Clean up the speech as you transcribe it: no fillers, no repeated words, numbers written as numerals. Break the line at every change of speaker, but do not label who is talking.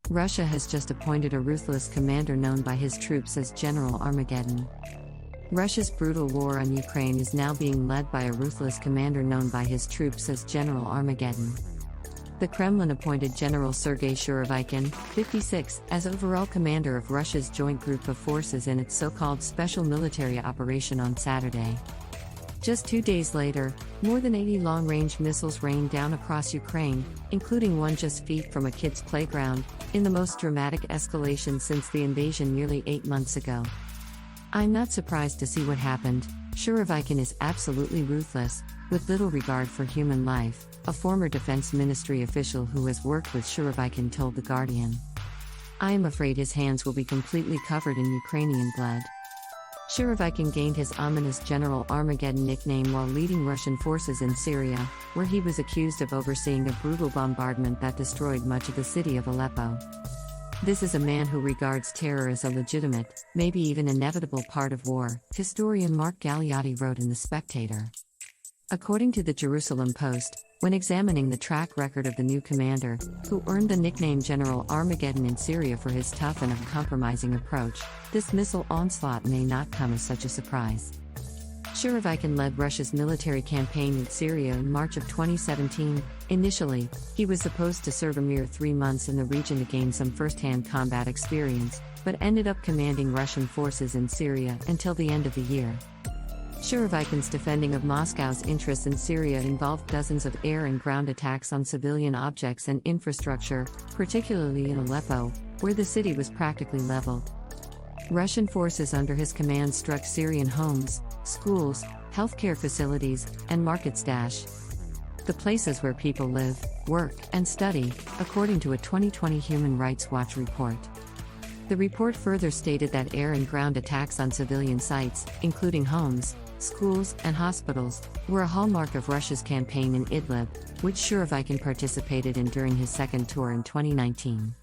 Russia has just appointed a ruthless commander known by his troops as General Armageddon. Russia's brutal war on Ukraine is now being led by a ruthless commander known by his troops as General Armageddon. The Kremlin appointed General Sergei Shoigu, 56, as overall commander of Russia's joint group of forces in its so-called special military operation on Saturday. Just 2 days later, more than 80 long-range missiles rained down across Ukraine, including one just feet from a kid's playground, in the most dramatic escalation since the invasion nearly 8 months ago. "I'm not surprised to see what happened. Shoigu is absolutely ruthless, with little regard for human life," a former Defense Ministry official who has worked with Shoigu told The Guardian. "I am afraid his hands will be completely covered in Ukrainian blood." Shoigu gained his ominous General Armageddon nickname while leading Russian forces in Syria, where he was accused of overseeing a brutal bombardment that destroyed much of the city of Aleppo. "This is a man who regards terror as a legitimate, maybe even inevitable part of war," historian Mark Galeotti wrote in The Spectator. According to the Jerusalem Post, when examining the track record of the new commander, who earned the nickname General Armageddon in Syria for his tough and uncompromising approach, this missile onslaught may not come as such a surprise. Shoigu led Russia's military campaign in Syria in March of 2017. Initially, he was supposed to serve a mere 3 months in the region to gain some first-hand combat experience, but ended up commanding Russian forces in Syria until the end of the year. Shoigu's defending of Moscow's interests in Syria involved dozens of air and ground attacks on civilian objects and infrastructure, particularly in Aleppo, where the city was practically leveled. Russian forces under his command struck Syrian homes, schools, healthcare facilities, and markets. The places where people live, work, and study, according to a 2020 Human Rights Watch report. The report further stated that air and ground attacks on civilian sites, including homes, schools, and hospitals, were a hallmark of Russia's campaign in Idlib, which Shoigu participated in during his second tour in 2019.